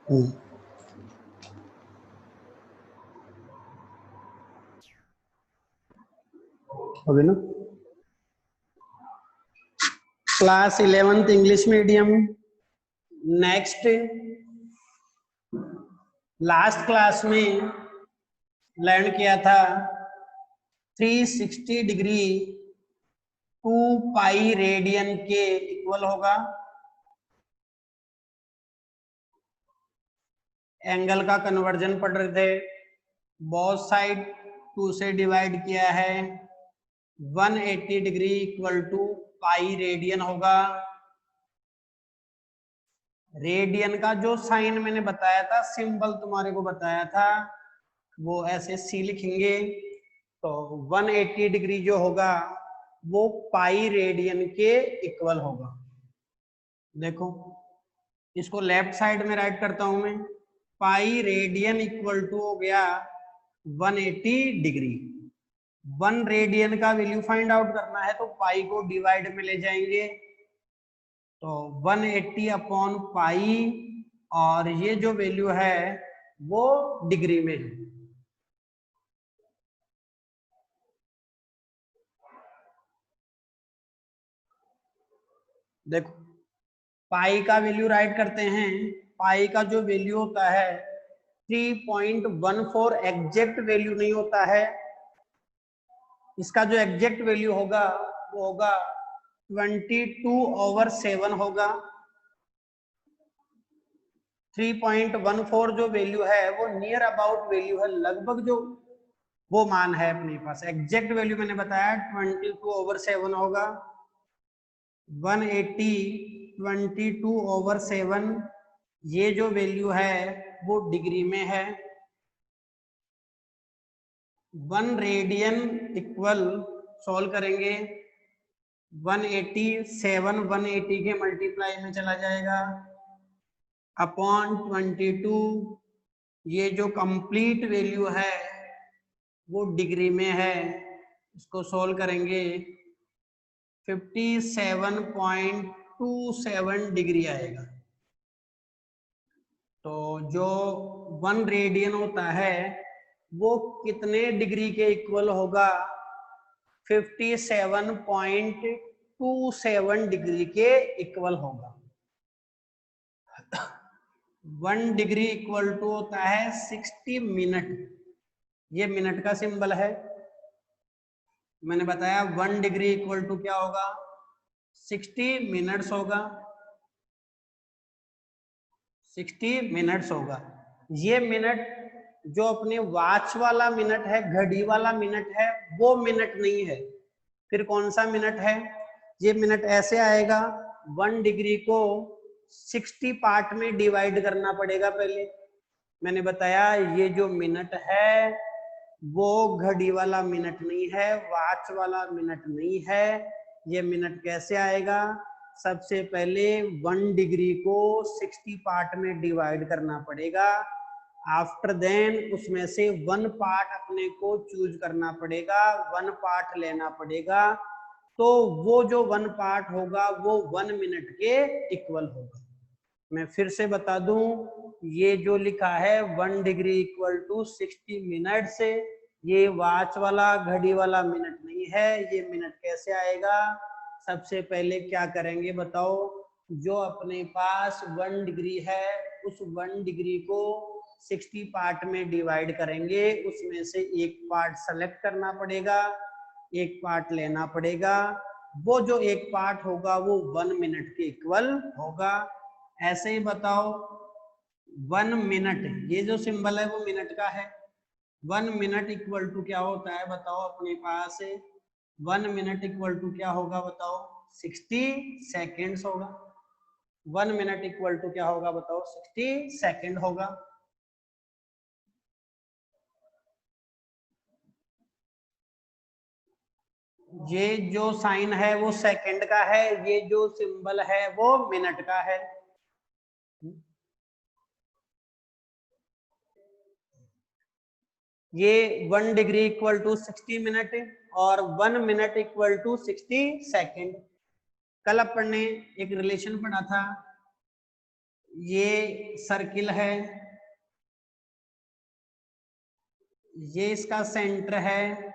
हम्म, अभी ना class 11th English medium. Next last class में लर्न किया था 360 डिग्री 2 पाई रेडियन के इक्वल होगा। एंगल का कन्वर्जन पढ़ रहे थे। बोथ साइड 2 से डिवाइड किया है। 180 degree equal to pi radian होगा। रेडियन का जो साइन मैंने बताया था, सिंबल तुम्हारे को बताया था, वो ऐसे सी लिखेंगे। तो 180 डिग्री जो होगा वो पाई रेडियन के इक्वल होगा। देखो इसको लेफ्ट साइड में राइट करता हूं मैं। पाई रेडियन इक्वल टू हो गया 180 डिग्री। 1 रेडियन का वैल्यू फाइंड आउट करना है तो पाई को डिवाइड में ले जाएंगे। तो 180 अपॉन पाई, और ये जो वैल्यू है वो डिग्री में है। देखो पाई का वैल्यू राइट करते हैं। पाई का जो वैल्यू होता है 3.14 एग्जैक्ट वैल्यू नहीं होता है। इसका जो एग्जैक्ट वैल्यू होगा वो होगा 22/7 होगा। 3.14 जो वैल्यू है वो नियर अबाउट वैल्यू है, लगभग जो वो मान है अपने पास। एग्जैक्ट वैल्यू मैंने बताया 22/7 होगा। 180 22/7 ये जो वैल्यू है वो डिग्री में है। 1 रेडियन इक्वल सॉल्व करेंगे 180, 7 180 के मल्टीप्लाई में चला जाएगा अपॉन 22। ये जो कंप्लीट वैल्यू है वो डिग्री में है। इसको सॉल्व करेंगे 57.27 डिग्री आएगा। तो जो 1 रेडियन होता है वो कितने डिग्री के इक्वल होगा? 57.27 डिग्री के इक्वल होगा। 1 डिग्री इक्वल टू होता है 60 मिनट। ये मिनट का सिंबल है। मैंने बताया 1 डिग्री इक्वल टू क्या होगा? 60 मिनट्स होगा। 60 मिनट्स होगा। ये मिनट जो अपने वॉच वाला मिनट है, घड़ी वाला मिनट है, वो मिनट नहीं है। फिर कौन सा मिनट है? ये मिनट ऐसे आएगा, 1 डिग्री को 60 पार्ट में डिवाइड करना पड़ेगा पहले। मैंने बताया ये जो मिनट है वो घड़ी वाला मिनट नहीं है, वॉच वाला मिनट नहीं है। ये मिनट कैसे आएगा? सबसे पहले 1 डिग्री को 60 पार्ट में डिवाइड करना पड़ेगा। आफ्टर देन उसमें से 1 पार्ट अपने को चूज करना पड़ेगा, 1 पार्ट लेना पड़ेगा। तो वो जो 1 पार्ट होगा वो 1 मिनट के इक्वल होगा। मैं फिर से बता दूं, ये जो लिखा है 1 डिग्री इक्वल टू 60 मिनट से, ये वॉच वाला घड़ी वाला मिनट नहीं है। ये मिनट कैसे आएगा? सबसे पहले क्या करेंगे बताओ? जो अपने पास 1 डिग्री है उस 1 डिग्री को 60 पार्ट में डिवाइड करेंगे। उसमें से एक पार्ट सेलेक्ट करना पड़ेगा, एक पार्ट लेना पड़ेगा। वो जो एक पार्ट होगा वो 1 मिनट के इक्वल होगा। ऐसे ही बताओ 1 मिनट, ये जो सिंबल है वो मिनट का है। 1 मिनट इक्वल टू क्या होता है बताओ अपने पास? 1 मिनट इक्वल टू क्या होगा बताओ? 60 सेकेंड्स होगा। 1 मिनट इक्वल टू क्या होगा बताओ? 60 सेकेंड होगा। ये जो साइन है वो सेकंड का है, ये जो सिंबल है वो मिनट का है। ये 1 डिग्री इक्वल टू 60 मिनट और 1 मिनट इक्वल टू 60 सेकेंड। कल अपन ने एक रिलेशन पढ़ा था, ये सर्किल है, ये इसका सेंटर है,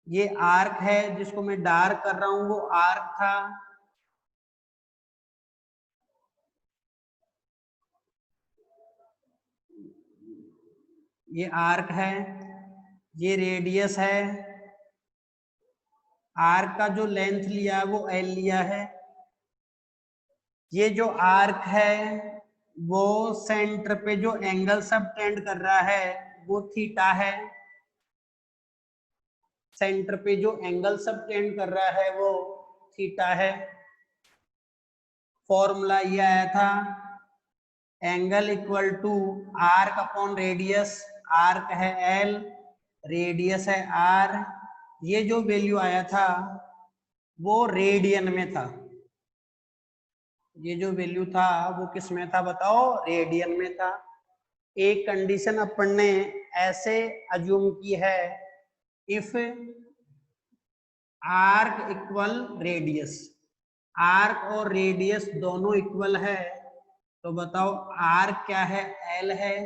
ये आर्क है जिसको मैं डार्क कर रहा हूं, वो आर्क था। ये आर्क है, ये रेडियस है, आर्क का जो लेंथ लिया वो एल लिया है। ये जो आर्क है वो सेंटर पे जो एंगल सब टेंड कर रहा है वो थीटा है। सेंटर पे जो एंगल सब टेंड कर रहा है वो थीटा है। फॉर्मूला ये आया था, angle equal to arc upon radius, arc है एल, रेडियस है आर। ये जो वैल्यू आया था वो रेडियन में था। ये जो वैल्यू था वो किस में था बताओ? रेडियन में था। एक कंडीशन अपन ने ऐसे अज्यूम की है, if arc equal radius, arc और रेडियस दोनों इक्वल है तो बताओ आर्क क्या है? एल है।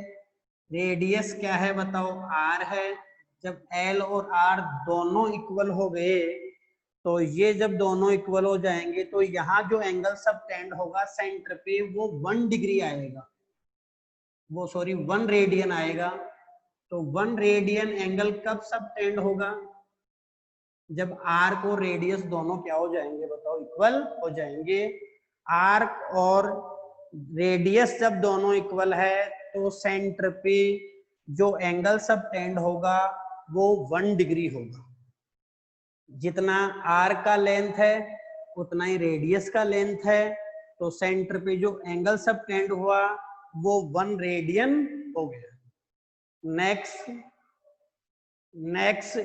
रेडियस क्या है बताओ? आर है। जब एल और आर दोनों इक्वल हो गए तो ये जब दोनों इक्वल हो जाएंगे तो यहाँ जो एंगल सब टेंड होगा सेंटर पे वो 1 डिग्री आएगा, वो सॉरी 1 रेडियन आएगा। तो 1 रेडियन एंगल कब सब टेंड होगा? जब आर्क और रेडियस दोनों क्या हो जाएंगे बताओ? इक्वल हो जाएंगे। आर्क और रेडियस जब दोनों इक्वल है तो सेंटर पे जो एंगल सब टेंड होगा वो 1 डिग्री होगा। जितना आर्क का लेंथ है उतना ही रेडियस का लेंथ है, तो सेंटर पे जो एंगल सब टेंड हुआ वो 1 रेडियन हो गया। नेक्स्ट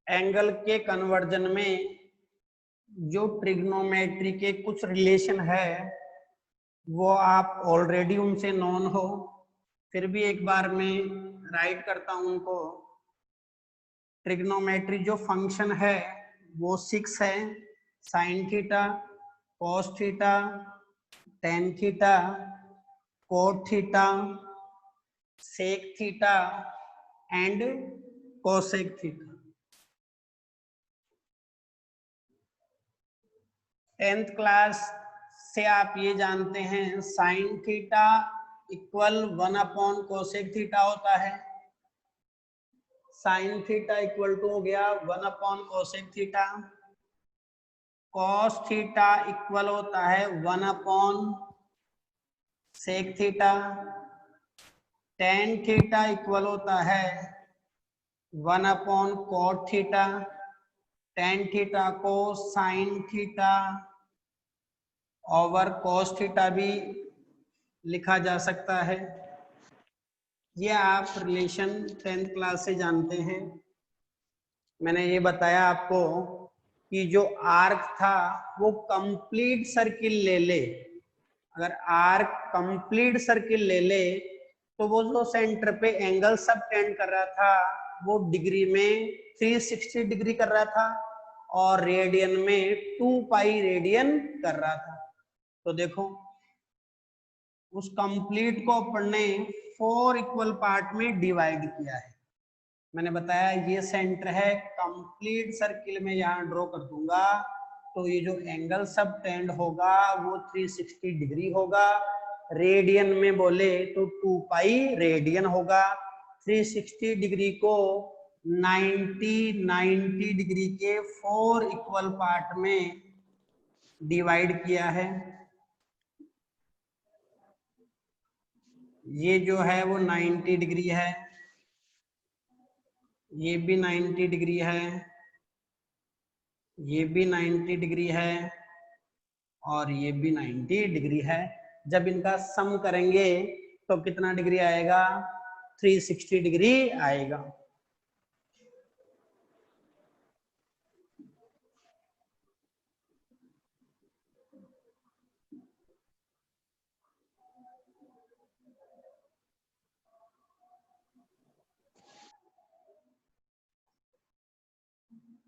एंगल के कन्वर्जन में जो ट्रिग्नोमेट्री के कुछ रिलेशन है वो आप ऑलरेडी उनसे नॉन हो, फिर भी एक बार मैं राइट करता हूं उनको। ट्रिग्नोमेट्री जो फंक्शन है वो 6 है, sine theta, cos theta, tan theta, cot theta, sec theta and cosec theta. 10th class से आप ये जानते हैं sine theta equal 1 upon cosec theta होता है। साइन थीटा इक्वल टू हो गया 1 upon cosec theta. Cos theta equal होता है 1 upon sec theta. Tan theta equal होता है 1 upon cot theta. Tan theta को sine theta over cos theta भी लिखा जा सकता है। ये आप रिलेशन 10th क्लास से जानते हैं। मैंने ये बताया आपको कि जो आर्क था वो कंप्लीट सर्किल ले ले, अगर आर्क कंप्लीट सर्किल ले ले तो वो जो सेंटर पे एंगल सब टेंड कर रहा था वो डिग्री में 360 डिग्री कर रहा था और रेडियन में 2 पाई रेडियन कर रहा था। तो देखो उस कंप्लीट को अपन ने 4 इक्वल पार्ट में डिवाइड किया है। मैंने बताया ये सेंटर है, कंप्लीट सर्किल में यहाँ ड्रॉ कर दूंगा तो ये जो एंगल सब टेंड होगा वो 360 डिग्री होगा। रेडियन में बोले तो 2 पाई रेडियन होगा। 360 डिग्री को 90 डिग्री के 4 इक्वल पार्ट में डिवाइड किया है। ये जो है वो 90 डिग्री है, ये भी 90 डिग्री है, ये भी 90 डिग्री है और ये भी 90 डिग्री है। जब इनका सम करेंगे तो कितना डिग्री आएगा? 360 डिग्री आएगा।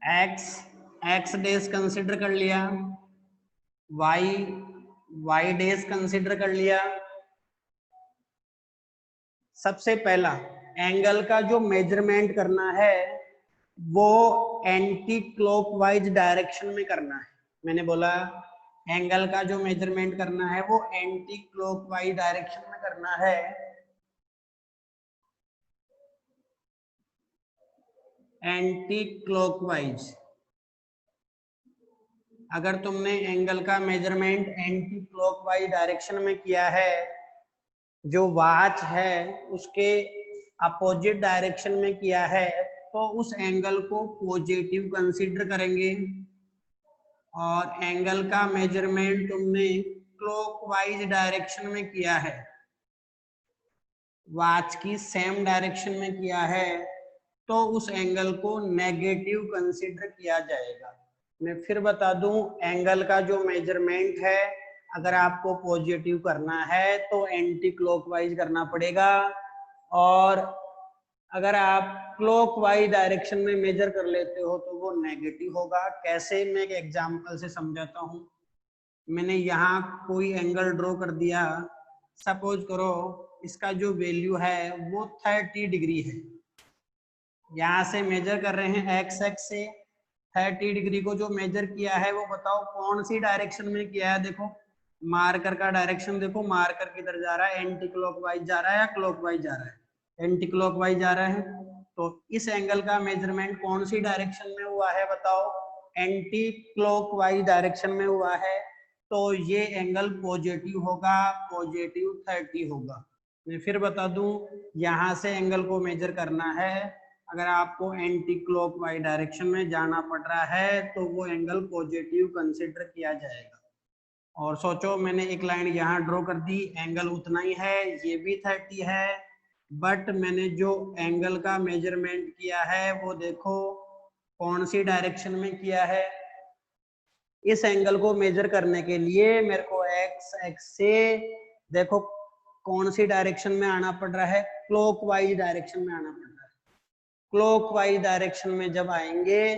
एक्स एक्स डेज कंसिडर कर लिया, वाई वाई डेज कंसिडर कर लिया। सबसे पहला एंगल का जो मेजरमेंट करना है वो एंटी क्लॉकवाइज डायरेक्शन में करना है। मैंने बोला एंगल का जो मेजरमेंट करना है वो एंटी क्लॉकवाइज डायरेक्शन में करना है। Anti clockwise. अगर तुमने एंगल का मेजरमेंट एंटी क्लॉकवाइज डायरेक्शन में किया है, जो वॉच है उसके अपोजिट डायरेक्शन में किया है, तो उस एंगल को पॉजिटिव कंसीडर करेंगे। और एंगल का मेजरमेंट तुमने क्लॉकवाइज डायरेक्शन में किया है, वॉच की सेम डायरेक्शन में किया है, तो उस एंगल को नेगेटिव कंसीडर किया जाएगा। मैं फिर बता दूं, एंगल का जो मेजरमेंट है अगर आपको पॉजिटिव करना है तो एंटी क्लॉकवाइज करना पड़ेगा, और अगर आप क्लॉकवाइज डायरेक्शन में मेजर कर लेते हो तो वो नेगेटिव होगा। कैसे, मैं एक एग्जांपल से समझाता हूँ। मैंने यहाँ कोई एंगल ड्रॉ कर दिया, सपोज करो इसका जो वैल्यू है वो 30 डिग्री है। यहाँ से मेजर कर रहे हैं एक्स एक्स से 30 डिग्री को जो मेजर किया है वो बताओ कौन सी डायरेक्शन में किया है। देखो मार्कर का डायरेक्शन देखो, मार्कर किधर जा रहा है, एंटी क्लॉकवाइज जा रहा है या क्लॉकवाइज जा रहा है, एंटी क्लॉकवाइज जा रहा है। तो इस एंगल का मेजरमेंट कौन सी डायरेक्शन में हुआ है बताओ, एंटी क्लॉकवाइज डायरेक्शन में हुआ है, तो ये एंगल पॉजिटिव होगा, पॉजिटिव 30 होगा। मैं फिर बता दूं, यहाँ से एंगल को मेजर करना है, अगर आपको एंटी क्लॉकवाइज डायरेक्शन में जाना पड़ रहा है तो वो एंगल पॉजिटिव कंसीडर किया जाएगा। और सोचो मैंने एक लाइन यहाँ ड्रॉ कर दी, एंगल उतना ही है, ये भी 30 है, बट मैंने जो एंगल का मेजरमेंट किया है वो देखो कौन सी डायरेक्शन में किया है। इस एंगल को मेजर करने के लिए मेरे को एक्स एक्स से देखो कौन सी डायरेक्शन में आना पड़ रहा है, क्लॉकवाइज डायरेक्शन में आना पड़ रहा है। क्लॉकवाइज डायरेक्शन में जब आएंगे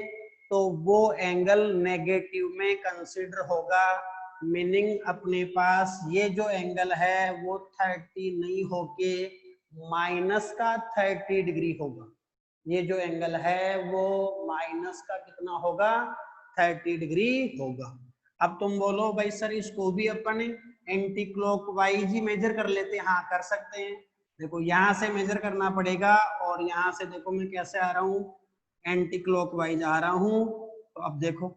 तो वो एंगल नेगेटिव में कंसीडर होगा, मीनिंग अपने पास ये जो एंगल है वो 30 नहीं होके माइनस का 30 डिग्री होगा। ये जो एंगल है वो माइनस का कितना होगा, 30 डिग्री होगा। अब तुम बोलो भाई सर इसको भी अपन एंटी क्लॉकवाइज ही मेजर कर लेते हैं। हाँ कर सकते हैं। देखो यहाँ से मेजर करना पड़ेगा और यहाँ से देखो मैं कैसे आ रहा हूँ, एंटी क्लॉकवाइज आ रहा हूँ। तो अब देखो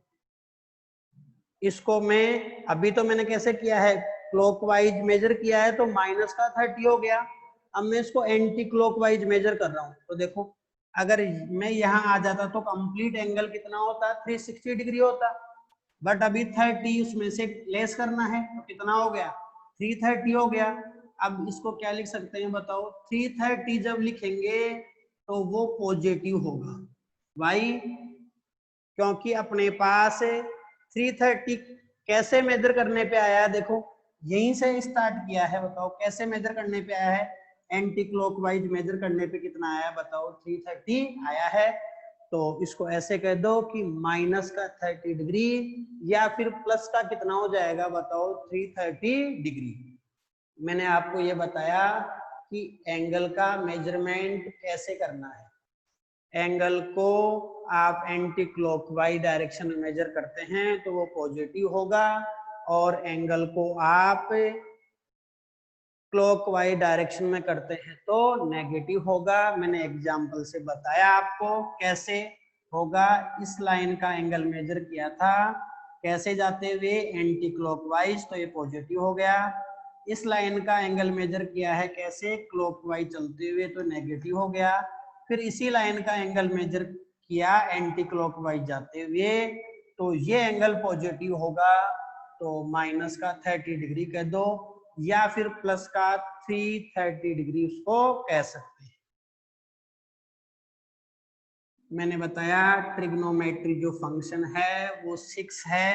इसको मैं अभी तो मैंने कैसे किया है, क्लॉकवाइज मेजर किया है तो माइनस का 30 हो गया। अब मैं इसको एंटी क्लॉकवाइज मेजर कर रहा हूँ तो देखो अगर मैं यहाँ आ जाता तो कंप्लीट एंगल कितना होता, 360 डिग्री होता, बट अभी 30 उसमें से लेस करना है तो कितना हो गया, 330 हो गया। अब इसको क्या लिख सकते हैं बताओ, 330 जब लिखेंगे तो वो पॉजिटिव होगा। वाई, क्योंकि अपने पास 330 कैसे मेजर करने पे आया है, देखो यहीं से स्टार्ट किया है। बताओ कैसे मेजर करने पे आया है, एंटी क्लॉकवाइज मेजर करने पे कितना आया बताओ, 330 आया है। तो इसको ऐसे कह दो कि माइनस का 30 डिग्री या फिर प्लस का कितना हो जाएगा बताओ, 330 डिग्री। मैंने आपको ये बताया कि एंगल का मेजरमेंट कैसे करना है। एंगल को आप एंटी क्लॉकवाइज डायरेक्शन में मेजर करते हैं तो वो पॉजिटिव होगा, और एंगल को आप क्लॉकवाइज डायरेक्शन में करते हैं तो नेगेटिव होगा। मैंने एग्जांपल से बताया आपको कैसे होगा। इस लाइन का एंगल मेजर किया था कैसे जाते हुए, एंटी क्लॉकवाइज, तो ये पॉजिटिव हो गया। इस लाइन का एंगल मेजर किया है कैसे, क्लॉकवाइज चलते हुए, तो नेगेटिव हो गया। फिर इसी लाइन का एंगल मेजर किया एंटी क्लॉकवाइज जाते हुए तो ये एंगल पॉजिटिव होगा, तो माइनस का 30 डिग्री कह दो या फिर प्लस का 330 डिग्री उसको कह सकते हैं। मैंने बताया ट्रिग्नोमेट्री जो फंक्शन है वो 6 है।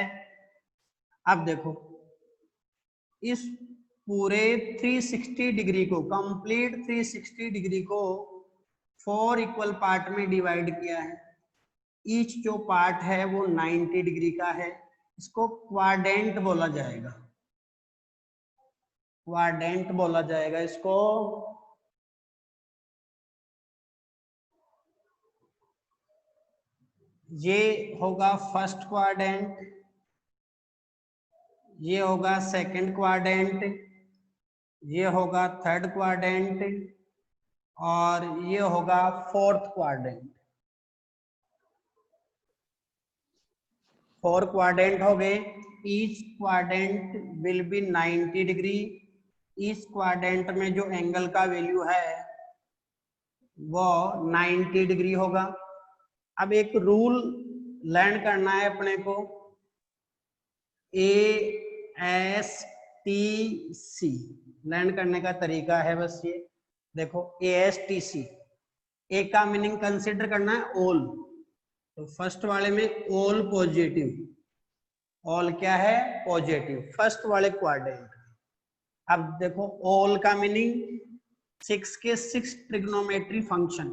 अब देखो इस पूरे 360 डिग्री को, कंप्लीट 360 डिग्री को 4 इक्वल पार्ट में डिवाइड किया है। ईच जो पार्ट है वो 90 डिग्री का है, इसको क्वाड्रेंट बोला जाएगा। क्वाड्रेंट बोला जाएगा इसको। ये होगा फर्स्ट क्वाड्रेंट, ये होगा सेकंड क्वाड्रेंट, ये होगा थर्ड क्वाड्रेंट और ये होगा फोर्थ क्वाड्रेंट। 4 क्वाड्रेंट हो गए। Each quadrant will be 90 degree. इस क्वाड्रेंट में जो एंगल का वैल्यू है वो 90 डिग्री होगा। अब एक रूल लर्न करना है अपने को, ASTC लर्न करने का तरीका है बस ये देखो। ASTC, ए का मीनिंग कंसिडर करना है ऑल, तो फर्स्ट वाले में ऑल पॉजिटिव, ऑल क्या है पॉजिटिव फर्स्ट वाले क्वाड्रेंट। अब देखो ऑल का मीनिंग 6 के 6 trigonometry function,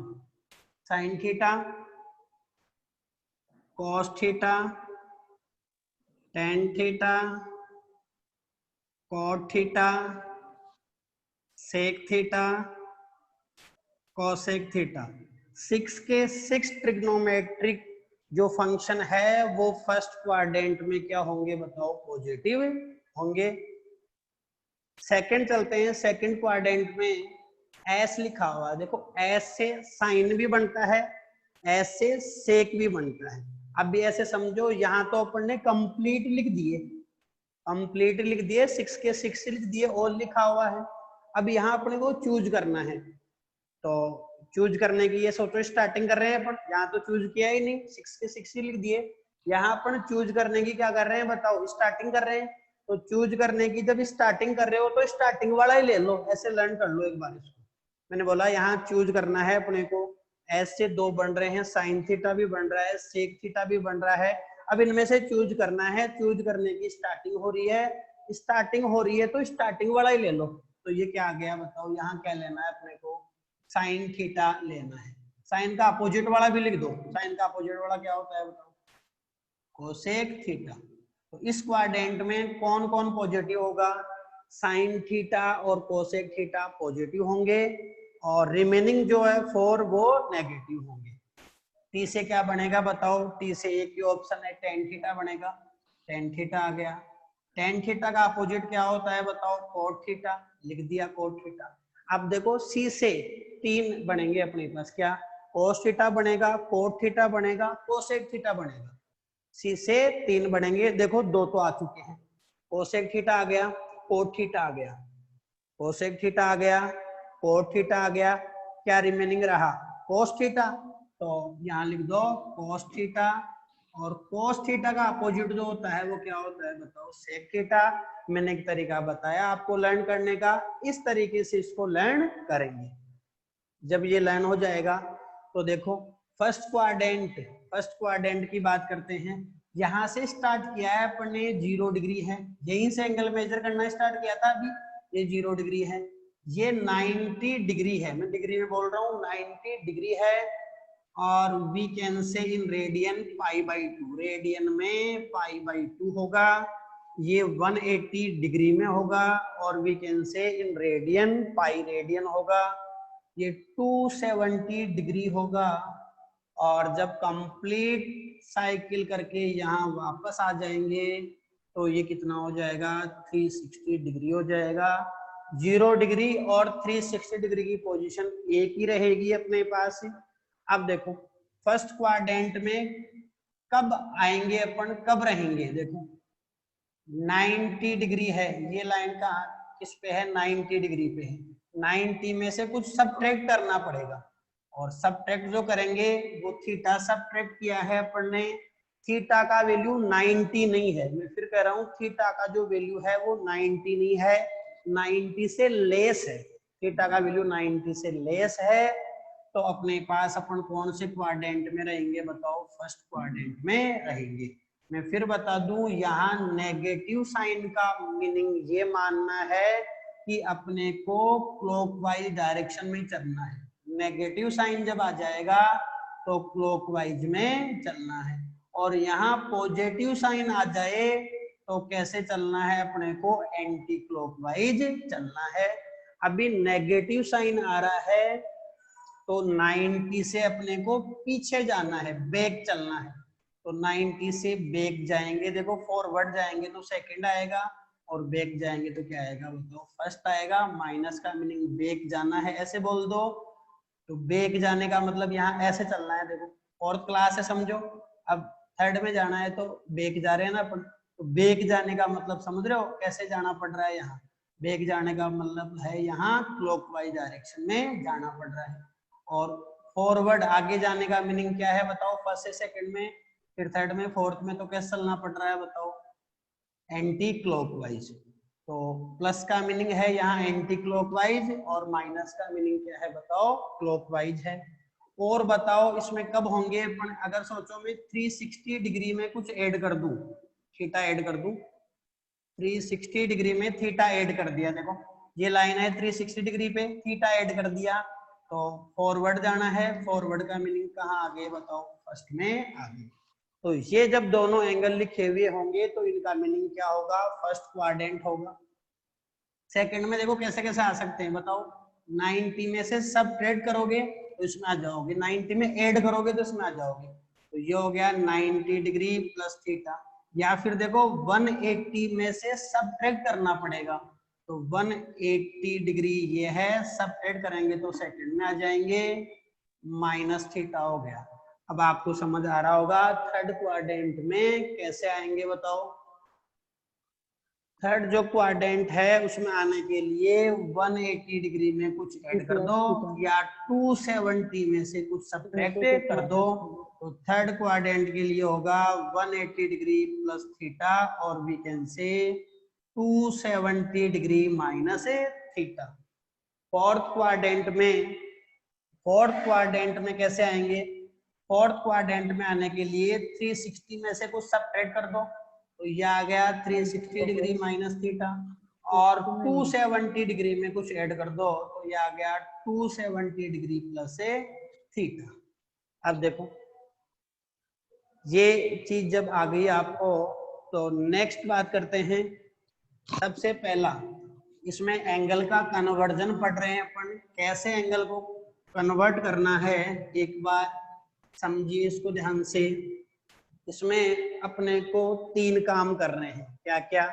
sine theta, cos theta, tan theta, cot theta, sec theta, cosec theta. 6 के 6 ट्रिग्नोमेट्रिक जो फंक्शन है वो फर्स्ट क्वाड्रेंट में क्या होंगे बताओ, पॉजिटिव होंगे। सेकंड चलते हैं, सेकंड क्वाड्रेंट में एस लिखा हुआ, देखो एस से साइन भी बनता है, एस से सेक भी बनता है। अब भी ऐसे समझो, यहाँ तो अपन ने कंप्लीट लिख दिए, कंप्लीट लिख दिए, 6 के 6 लिख दिए, और लिखा हुआ है। अब यहाँ अपने को चूज करना है, तो चूज करने की ये सोचो स्टार्टिंग कर रहे हैं अपन, यहाँ तो चूज किया ही नहीं, 6 के 6 ही लिख दिए। यहाँ अपन चूज करने की क्या कर रहे हैं बताओ, स्टार्टिंग कर रहे हैं। तो चूज करने की जब स्टार्टिंग कर रहे हो तो स्टार्टिंग वाला ही ले लो, ऐसे लर्न कर लो एक बार इसको। मैंने बोला यहाँ चूज करना है अपने को, एस से 2 बन रहे हैं, साइन थीटा भी बन रहा है, सेक थीटा भी बन रहा है। अब इनमें से चूज करना है, चूज करने की स्टार्टिंग हो रही है, स्टार्टिंग हो रही है तो स्टार्टिंग वाला ही ले लो। तो ये क्या आ गया बताओ, यहाँ क्या लेना है अपने को, साइन थीटा लेना है। साइन का अपोजिट वाला भी लिख दो, साइन का अपोजिट वाला क्या होता है बताओ, कोसेक थीटा। तो इस क्वाड्रेंट में कौन कौन पॉजिटिव होगा, साइन थीटा और कोसेक थीटा पॉजिटिव होंगे, और रिमेनिंग जो है 4 वो नेगेटिव होंगे। टी से क्या बनेगा बताओ, टी से एक ही ऑप्शन है, टेन थीटा बनेगा, टेन थीटा आ गया। टेन थीटा का अपोजिट क्या होता है बताओ, कोट थीटा, लिख दिया कोट थीटा। अब देखो सी से 3 बनेंगे अपने पास, क्या कोस थीटा बनेगा, कोट थीटा बनेगा, कोसेक थीटा बनेगा। सी से 3 बनेंगे, देखो 2 तो आ चुके हैं, कोसेक थीटा आ गया, कोट थीटा आ गया, कोसेक थीटा आ गया, कोट थीटा आ गया, क्या रिमेनिंग रहा कोस थीटा। तो यहाँ लिख दो कोस थीटा, और कोस थीटा का अपोजिट जो होता है वो क्या होता है बताओ, सेक थीटा। मैंने एक तरीका बताया आपको लर्न करने का, इस तरीके से इसको लर्न करेंगे। जब ये लर्न हो जाएगा तो देखो फर्स्ट क्वाड्रेंट की बात करते हैं। यहाँ से स्टार्ट किया है अपन ने, 0 डिग्री है, यहीं से एंगल मेजर करना स्टार्ट किया था अभी, ये 0 डिग्री है, ये 90 डिग्री है, मैं डिग्री में बोल रहा हूँ, 90 डिग्री है। और वी कैन से इन रेडियन π/2, रेडियन में π/2 होगा, ये 180 डिग्री में होगा, और वी कैन से इन रेडियन पाई रेडियन होगा, ये 270 डिग्री होगा। और जब कंप्लीट साइकिल करके यहाँ वापस आ जाएंगे तो ये कितना हो जाएगा, 360 डिग्री हो जाएगा। 0 डिग्री और 360 डिग्री की पोजीशन एक ही रहेगी अपने पास। अब देखो फर्स्ट क्वाड्रेंट में कब आएंगे अपन, कब रहेंगे, देखो 90 डिग्री है, ये लाइन का किस पे है, 90 डिग्री पे है। 90 में से कुछ सबट्रैक्ट करना पड़ेगा, और सबट्रैक्ट जो करेंगे वो थीटा सबट्रैक्ट किया है अपन ने, थीटा का वैल्यू 90 नहीं है, मैं फिर कह रहा हूँ थीटा का जो वैल्यू है वो 90 नहीं है, 90 से लेस है, थीटा का वैल्यू 90 से लेस है। तो अपने पास अपन कौन से क्वाड्रेंट में रहेंगे बताओ, फर्स्ट क्वाड्रेंट में रहेंगे। मैं फिर बता दूं, यहाँ नेगेटिव साइन का मीनिंग ये मानना है कि अपने को क्लॉकवाइज डायरेक्शन में चलना है, नेगेटिव साइन जब आ जाएगा तो क्लॉकवाइज में चलना है, और यहाँ पॉजिटिव साइन आ जाए तो कैसे चलना है अपने को, एंटी क्लॉकवाइज चलना है। अभी नेगेटिव साइन आ रहा है तो 90 से अपने को पीछे जाना है, बैक चलना है। तो 90 से बैक जाएंगे, देखो फॉरवर्ड जाएंगे तो सेकंड आएगा और बैक जाएंगे तो क्या आएगा बताओ, फर्स्ट आएगा। माइनस का मीनिंग बैक जाना है ऐसे बोल दो। तो बैक जाने का मतलब यहाँ ऐसे चलना है, देखो फोर्थ क्लास है समझो। अब थर्ड में जाना है तो बैक जा रहे हैं ना अपन, तो बैक जाने का मतलब समझ रहे हो कैसे जाना पड़ रहा है। यहाँ बैक जाने का मतलब है यहाँ क्लॉकवाइज डायरेक्शन में जाना पड़ रहा है। और फॉरवर्ड आगे जाने का मीनिंग क्या है बताओ, फर्स्ट से सेकंड में, फिर थर्ड में, फोर्थ में, तो कैसे चलना पड़ रहा है बताओ, एंटी क्लॉकवाइज। तो प्लस का मीनिंग है यहाँ एंटी क्लॉकवाइज और माइनस का मीनिंग क्या है बताओ, क्लॉकवाइज है। और बताओ इसमें कब होंगे अपन, अगर सोचो मैं 360 डिग्री में कुछ ऐड कर दूं, थीटा ऐड कर दूं, 360 डिग्री में थीटा ऐड कर दिया, देखो ये लाइन है 360 डिग्री पे, थीटा ऐड कर दिया तो फॉरवर्ड जाना है। फॉरवर्ड का मीनिंग कहाँ आ गए बताओ, फर्स्ट में आ गए। तो ये जब दोनों एंगल लिखे हुए होंगे तो इनका मीनिंग क्या होगा, फर्स्ट क्वाड्रेंट होगा। सेकंड में देखो कैसे कैसे आ सकते हैं बताओ, 90 में से सब ट्रेड करोगे तो इसमें आ जाओगे, 90 में ऐड करोगे तो इसमें आ जाओगे। तो ये हो गया 90 डिग्री प्लस थीटा। या फिर देखो 180 में से सब ट्रेड करना पड़ेगा, तो 180 डिग्री ये है, सब ट्रेड करेंगे तो सेकंड में आ जाएंगे, माइनस थीटा हो गया। अब आपको समझ आ रहा होगा थर्ड क्वाड्रेंट में कैसे आएंगे बताओ। थर्ड जो क्वाड्रेंट है उसमें आने के लिए 180 डिग्री में कुछ ऐड कर दो या 270 में से कुछ सब्ट्रैक्ट कर दो। तो थर्ड क्वाड्रेंट के लिए होगा 180 डिग्री प्लस थीटा और we can say 270 degree minus theta. Fourth quadrant में कैसे आएंगे, फोर्थ क्वाड्रेंट में आने के लिए 360 में से कुछ सब्ट्रैक्ट कर दो, तो ये आ गया 360 डिग्री माइनस थीटा, और 270 डिग्री में कुछ ऐड कर दो तो ये आ गया 270 डिग्री प्लस थीटा। अब देखो ये चीज जब आ गई आपको, तो नेक्स्ट बात करते हैं। सबसे पहला इसमें एंगल का कन्वर्जन पढ़ रहे हैं अपन, कैसे एंगल को कन्वर्ट करना है एक बार समझिए इसको ध्यान से। इसमें अपने को 3 काम करने हैं, क्या क्या।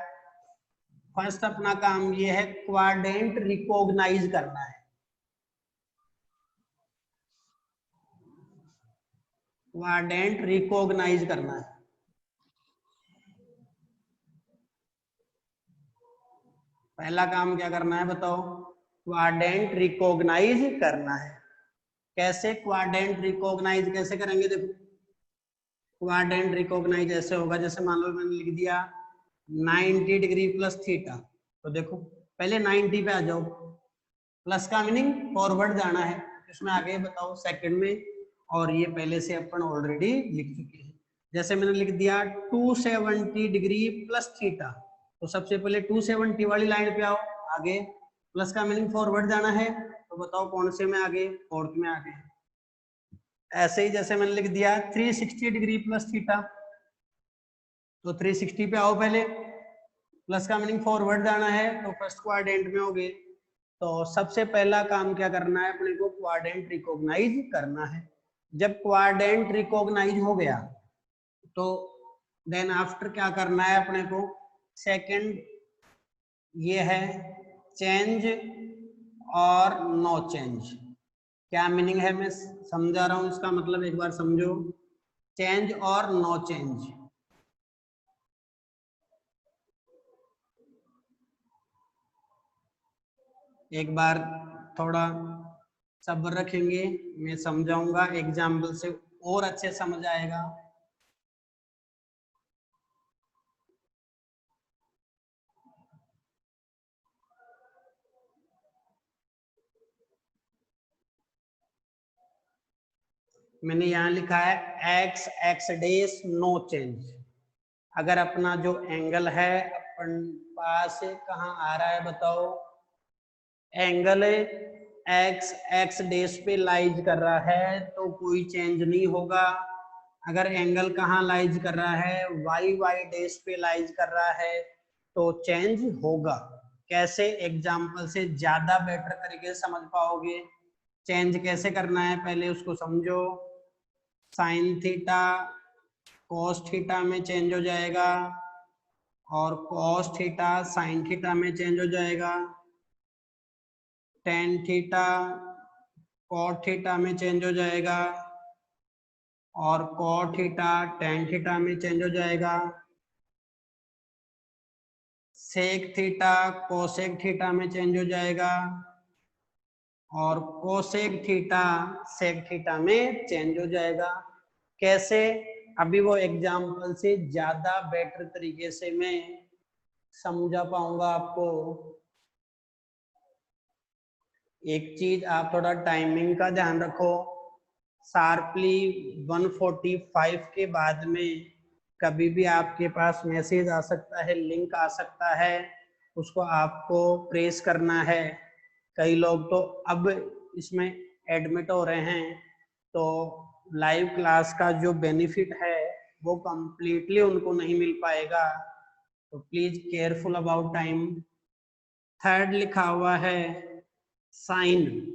फर्स्ट अपना काम ये है क्वाड्रेंट रिकॉग्नाइज करना है, क्वाड्रेंट रिकॉग्नाइज करना है। पहला काम क्या करना है बताओ, क्वाड्रेंट रिकॉग्नाइज करना है। कैसे क्वाड्रेंट रिकॉग्नाइज कैसे करेंगे, देखो क्वाड्रेंट रिकॉग्नाइज ऐसे होगा, जैसे मान लो मैंने लिख दिया 90 डिग्री प्लस थीटा, तो देखो पहले 90 पे आ जाओ, प्लस का मीनिंग फॉरवर्ड जाना है, इसमें आगे बताओ सेकंड में, और ये पहले से अपन ऑलरेडी लिख चुके हैं। जैसे मैंने लिख दिया 270 डिग्री प्लस थीटा, तो सबसे पहले 270 वाली लाइन पे आओ, आगे प्लस का मीनिंग फॉरवर्ड जाना है, तो बताओ कौन से में आगे, फोर्थ में आगे। ऐसे ही जैसे मैंने लिख दिया 360 डिग्री प्लस थीटा, तो 360 पे आओ पहले, प्लस का मीनिंग फॉरवर्ड जाना है तो फर्स्ट क्वाड्रेंट में होगे। तो सबसे पहला काम क्या करना है अपने को, क्वाड्रेंट रिकॉग्नाइज करना है। जब क्वाड्रेंट रिकॉग्नाइज हो गया तो देन आफ्टर क्या करना है अपने को, सेकंड ये है चेंज और नो चेंज। क्या मीनिंग है मैं समझा रहा हूं, इसका मतलब एक बार समझो, चेंज और नो चेंज। एक बार थोड़ा सब्र रखेंगे, मैं समझाऊंगा एग्जाम्पल से और अच्छे समझ आएगा। मैंने यहाँ लिखा है एक्स एक्स डेस नो चेंज। अगर अपना जो एंगल है अपन पास कहाँ आ रहा है बताओ, एंगल एक्स एक्स डेस पे लाइज कर रहा है तो कोई चेंज नहीं होगा। अगर एंगल कहाँ लाइज कर रहा है, वाई वाई डैश पे लाइज कर रहा है, तो चेंज होगा। कैसे, एग्जाम्पल से ज्यादा बेटर तरीके से समझ पाओगे। चेंज कैसे करना है पहले उसको समझो। साइन थीटा कॉस थीटा में चेंज हो जाएगा, और कॉस थीटा साइन थीटा में चेंज हो जाएगा। टेन थीटा कॉट थीटा में चेंज हो जाएगा, और कॉट थीटा टेन थीटा में चेंज हो जाएगा। सेक थीटा कोसेक थीटा में चेंज हो जाएगा, और कोसेक थीटा सेक थीटा में चेंज हो जाएगा। कैसे, अभी वो एग्जाम्पल से ज्यादा बेटर तरीके से मैं समझा पाऊंगा आपको। एक चीज आप थोड़ा टाइमिंग का ध्यान रखो। शार्पली 1:45 के बाद में कभी भी आपके पास मैसेज आ सकता है, लिंक आ सकता है, उसको आपको प्रेस करना है। कई लोग तो अब इसमें एडमिट हो रहे हैं, तो लाइव क्लास का जो बेनिफिट है वो कंप्लीटली उनको नहीं मिल पाएगा। तो please careful about time. Third लिखा हुआ है साइन।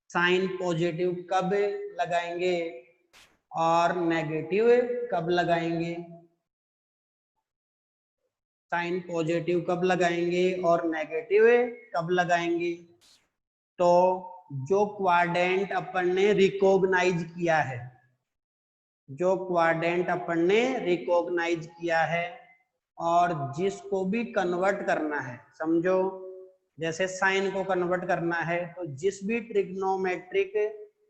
साइन पॉजिटिव कब लगाएंगे और नेगेटिव कब लगाएंगे। साइन पॉजिटिव कब लगाएंगे और नेगेटिव कब लगाएंगे। तो जो क्वाड्रेंट अपन ने रिकॉग्नाइज किया है, जो क्वाड्रेंट अपन ने रिकॉग्नाइज किया है, और जिसको भी कन्वर्ट करना है, समझो जैसे साइन को कन्वर्ट करना है, तो जिस भी ट्रिग्नोमेट्रिक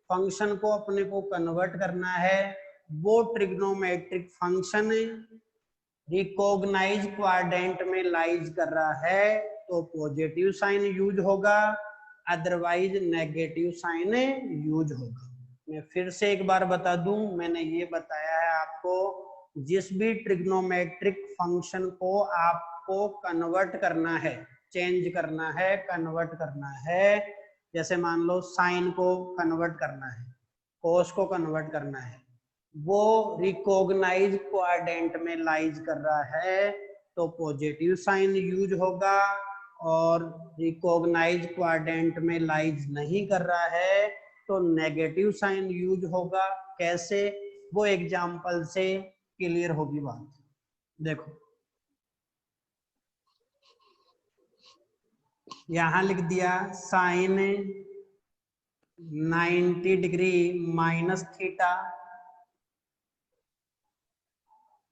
फंक्शन को अपने को कन्वर्ट करना है, वो ट्रिग्नोमेट्रिक फंक्शन रिकॉग्नाइज क्वाड्रेंट में लाइज कर रहा है, तो पॉजिटिव साइन यूज होगा, अदरवाइज नेगेटिव साइन यूज होगा। मैं फिर से एक बार बता दूं, मैंने ये बताया है आपको, जिस भी ट्रिग्नोमेट्रिक फंक्शन को आपको कन्वर्ट करना है, चेंज करना है, कन्वर्ट करना है, जैसे मान लो साइन को कन्वर्ट करना है, कोस को कन्वर्ट करना है, वो रिकॉग्नाइज क्वाड्रेंट में लाइज कर रहा है, तो पॉजिटिव साइन यूज होगा, और रिकॉग्नाइज क्वाड्रेंट में लाइज नहीं कर रहा है तो नेगेटिव साइन यूज होगा। कैसे, वो एग्जाम्पल से क्लियर होगी बात। देखो यहां लिख दिया sine 90 degree minus theta,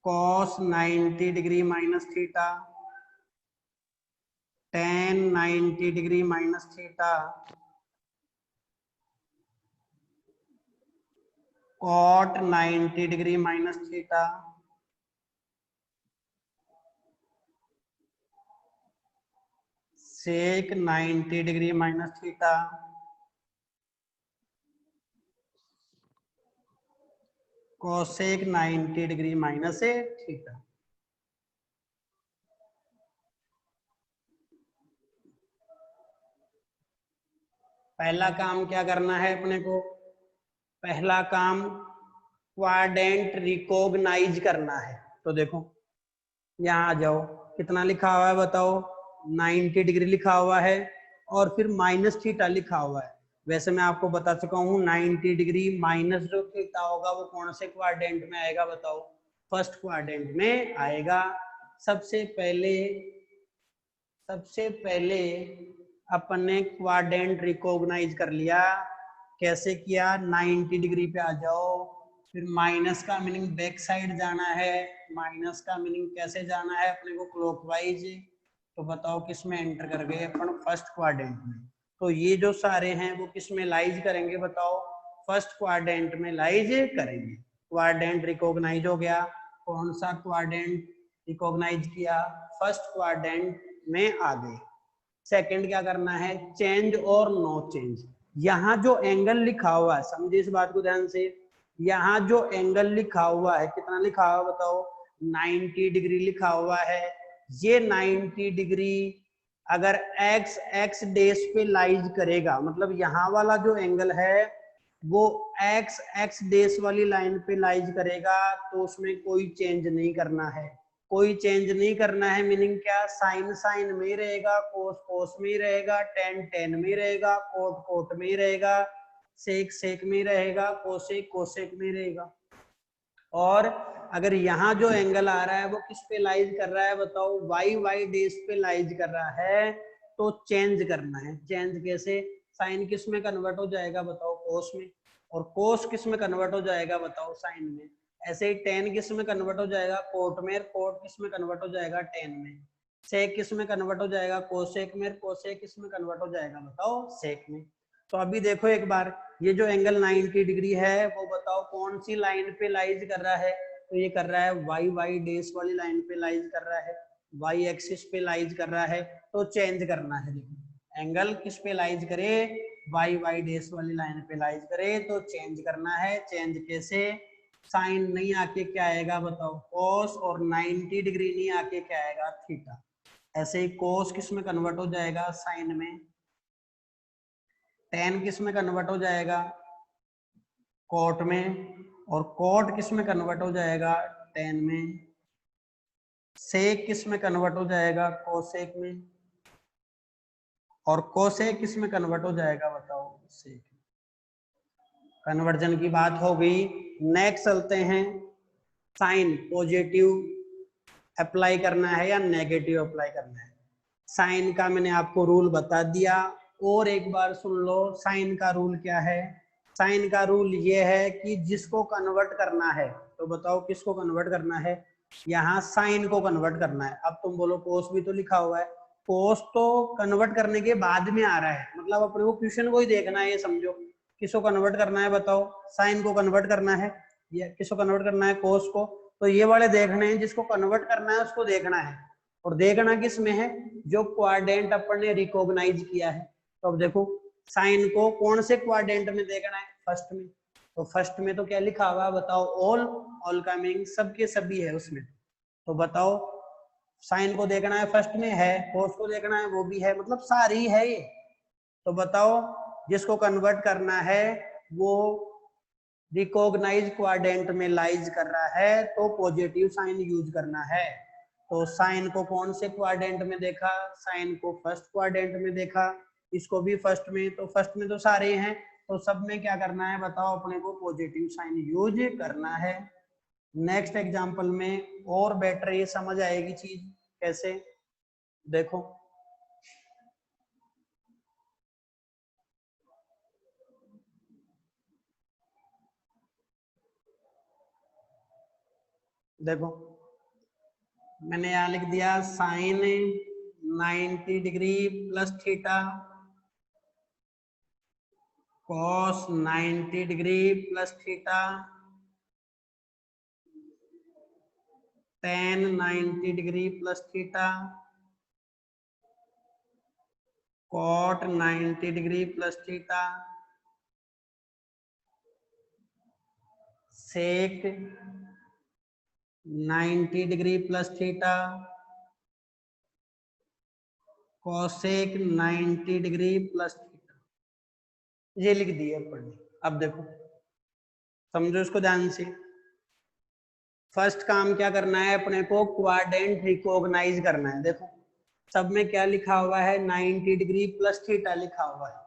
cos 90 degree minus theta, tan 90 degree minus theta, cot 90 degree minus theta, sec 90 degree minus theta, cosec 90 degree minus theta. पहला काम क्या करना है अपने को, पहला काम क्वाड्रेंट रिकॉग्नाइज करना है। तो देखो यहाँ आ जाओ, कितना लिखा हुआ है बताओ, 90 डिग्री लिखा हुआ है, और फिर माइनस थीटा लिखा हुआ है। वैसे मैं आपको बता चुका हूँ 90 डिग्री माइनस जो थीटा होगा वो कौन से क्वाड्रेंट में आएगा बताओ, फर्स्ट क्वाड्रेंट में आएगा। सबसे पहले अपन ने क्वाड्रेंट रिकॉग्नाइज कर लिया। कैसे किया, 90 डिग्री पे आ जाओ, फिर माइनस का मीनिंग बैक साइड जाना है। माइनस का मीनिंग कैसे जाना है अपने को, क्लॉकवाइज। तो बताओ किस में एंटर कर गए अपन, फर्स्ट क्वाड्रेंट में। तो ये जो सारे हैं वो किस में लाइज करेंगे बताओ, फर्स्ट क्वाड्रेंट में लाइज करेंगे। क्वाड्रेंट रिकॉग्नाइज हो गया, कौन सा क्वाड्रेंट रिकॉग्नाइज किया, फर्स्ट क्वाड्रेंट में आ गए। सेकंड क्या करना है, चेंज और नो चेंज। यहाँ जो एंगल लिखा हुआ है, समझिए इस बात को ध्यान से, यहाँ जो एंगल लिखा हुआ है, कितना लिखा हुआ बताओ, 90 डिग्री लिखा हुआ है। ये 90 डिग्री अगर x डैश पे लाइज करेगा, मतलब यहाँ वाला जो एंगल है वो एक्स एक्स डेस वाली लाइन पे लाइज करेगा, तो उसमें कोई चेंज नहीं करना है, कोई चेंज नहीं करना है। मीनिंग क्या, साइन साइन में ही रहेगा, कोस कोस में ही रहेगा, टेन टेन में ही रहेगा, कोट कोट में ही रहेगा, सेक सेक में ही रहेगा, कोसेक कोसेक में ही रहेगा। और अगर यहाँ जो एंगल आ रहा है वो किस पे लाइज कर रहा है बताओ, वाई वाई डेस पे लाइज कर रहा है, तो चेंज करना है। चेंज कैसे, साइन किस में कन्वर्ट हो जाएगा बताओ, कोस में, और कोस किस में कन्वर्ट हो जाएगा बताओ, साइन में। ऐसे ही टेन किस में कन्वर्ट हो जाएगा, कोट में, कोट किस में कन्वर्ट हो जाएगा, टेन में। सेक किस में कन्वर्ट हो जाएगा, कोसेक में, कोसेक किस में कन्वर्ट हो जाएगा बताओ, सेक में। तो अभी देखो एक बार, ये जो एंगल 90 डिग्री है वो बताओ कौन सी लाइन पे लाइज कर रहा है, तो ये कर रहा है वाई वाई डेस वाली लाइन पे लाइज कर रहा है, वाई एक्सिस पे लाइज कर रहा है, तो चेंज करना है। देखो एंगल किस पे लाइज करे, वाई वाई डेस वाली लाइन पे लाइज करे, तो चेंज करना है। चेंज कैसे, साइन नहीं आके क्या आएगा बताओ, कोस, और 90 डिग्री नहीं आके क्या आएगा, थीटा। ऐसे ही कोस किस में कन्वर्ट हो जाएगा, साइन में, टेन किस में कन्वर्ट हो जाएगा, कोट में, और कोट किस में कन्वर्ट हो जाएगा, टेन में, सेक किस में कन्वर्ट हो जाएगा, कोसेक में, और कोसेक किस में कन्वर्ट हो जाएगा बताओ, सेक। कन्वर्जन की बात हो गई। नेक्स्ट चलते हैं, साइन पॉजिटिव अप्लाई करना है या नेगेटिव अप्लाई करना है। साइन का मैंने आपको रूल बता दिया, और एक बार सुन लो साइन का रूल क्या है। साइन का रूल ये है कि जिसको कन्वर्ट करना है, तो बताओ किसको कन्वर्ट करना है, यहाँ साइन को कन्वर्ट करना है। अब तुम बोलो कोस भी तो लिखा हुआ है, कोस तो कन्वर्ट करने के बाद में आ रहा है, मतलब अपने को क्वेश्चन को ही देखना है, ये समझो किसको कन्वर्ट करना है बताओ, साइन को कन्वर्ट करना है, या किसको कन्वर्ट करना है, कोस को। तो ये वाले देखने हैं, जिसको कन्वर्ट करना है उसको देखना है, और देखना किस में है, जो क्वाड्रेंट अपन ने रिकॉग्नाइज किया है। तो अब देखो साइन को कौन से क्वाड्रेंट में देखना है, फर्स्ट में। तो फर्स्ट में तो क्या लिखा हुआ है बताओ, ऑल, ऑल का मीनिंग सबके सभी है उसमें। तो बताओ साइन को देखना है फर्स्ट में है, कोस को देखना है वो भी है, मतलब सारी है ये। तो बताओ जिसको कन्वर्ट करना है वो रिकॉग्नाइज क्वाड्रेंट में लाइज कर रहा है, तो पॉजिटिव साइन यूज करना है। तो साइन को कौन से क्वाड्रेंट में देखा, साइन को फर्स्ट क्वाड्रेंट में देखा, इसको भी फर्स्ट में, तो फर्स्ट में तो सारे हैं, तो सब में क्या करना है बताओ, अपने को पॉजिटिव साइन यूज करना है। नेक्स्ट एग्जांपल में और बेटर ये समझ आएगी चीज कैसे, देखो देखो मैंने यहाँ लिख दिया sine 90 degree plus theta, cos 90 degree plus theta, tan 90 degree plus theta, cot 90 degree plus theta, sec 90 degree plus theta, cosec 90 degree plus theta. ये लिख दिए अपन ने। अब देखो समझो इसको ध्यान से। फर्स्ट काम क्या करना है, अपने को क्वाड्रेंट रिकॉग्नाइज करना है। देखो सब में क्या लिखा हुआ है, 90 डिग्री प्लस थीटा लिखा हुआ है।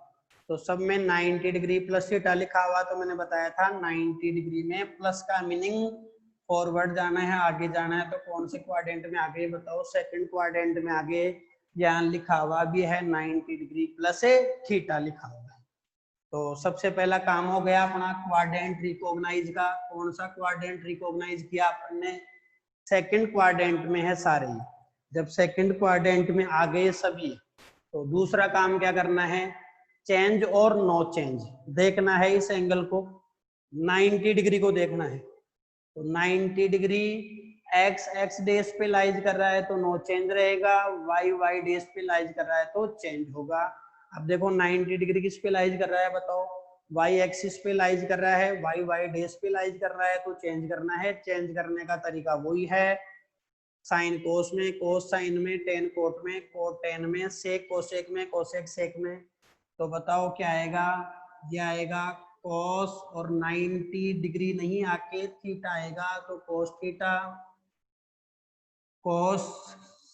तो सब में 90 डिग्री प्लस थीटा लिखा हुआ, तो मैंने बताया था 90 डिग्री में प्लस का मीनिंग फॉरवर्ड जाना है, आगे जाना है। तो कौन से क्वाड्रेंट में आगे बताओ, सेकंड क्वाड्रेंट में आगे। यहाँ लिखा हुआ भी है 90 डिग्री प्लस थीटा लिखा हुआ है। तो सबसे पहला काम हो गया अपना क्वाड्रेंट रिकॉग्नाइज का। कौन सा क्वाड्रेंट रिकॉग्नाइज किया अपन ने, सेकंड क्वाड्रेंट में है सारे। जब सेकंड क्वाड्रेंट में आ गए सभी, तो दूसरा काम क्या करना है, चेंज और नो चेंज देखना है। इस एंगल को 90 डिग्री को देखना है। तो 90 डिग्री एक्स एक्स डेस पे लाइज कर रहा है तो नो चेंज रहेगा, वाई वाई डेस पे लाइज कर रहा है तो चेंज होगा। अब देखो 90 डिग्री किस पे लाइज कर रहा है बताओ, वाई एक्सिस पे लाइज कर रहा है, वाई वाई डेस पे लाइज कर रहा है, तो चेंज करना है। चेंज करने का तरीका वही है, साइन कोस में, कोस साइन में, टेन कोट में, कोट टेन में, सेक कोसेक में, कोसेक सेक में। तो बताओ क्या आएगा, ये आएगा कॉस और 90 डिग्री नहीं आके थीटा आएगा, तो कॉस थीटा। कॉस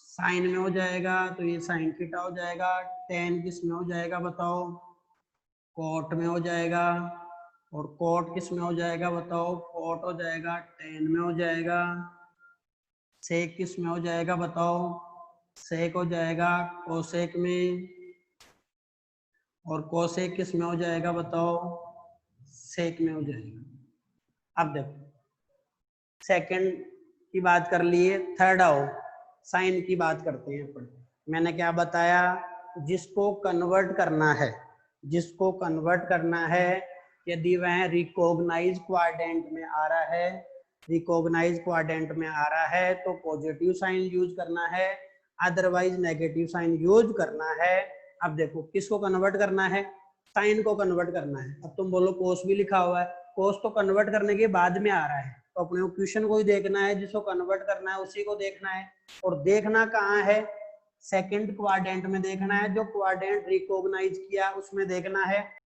साइन में हो जाएगा तो ये साइन थीटा हो जाएगा। टेन किस में हो जाएगा बताओ? कॉट में हो जाएगा। और कॉट किस में हो जाएगा बताओ? कॉट हो जाएगा। टेन में हो जाएगा। सेक किस में हो जाएगा बताओ? सेक हो जाएगा कोसेक में। और कोसेक किस में हो जाएगा बताओ? सेक में हो जाएगा। अब देखो, सेकंड की बात कर लिए, थर्ड आओ, साइन की बात करते हैं अपन। मैंने क्या बताया? जिसको कन्वर्ट करना है, जिसको कन्वर्ट करना है, यदि वह रिकॉग्नाइज क्वाड्रेंट में आ रहा है, रिकॉग्नाइज क्वाड्रेंट में आ रहा है तो पॉजिटिव साइन यूज करना है, अदरवाइज नेगेटिव साइन यूज करना है। अब देखो किसको कन्वर्ट करना है? साइन को कन्वर्ट करना है। अब तुम बोलो कोस भी लिखा हुआ है, कोस तो कन्वर्ट करने के बाद में आ रहा है, तो अपने को क्वेश्चन को ही देखना है, जिसको कन्वर्ट करना है उसी को देखना है। और देखना कहाँ है? सेकंड क्वाड्रेंट में देखना है, जो क्वाड्रेंट रिकॉग्नाइज किया उसमें देखना है।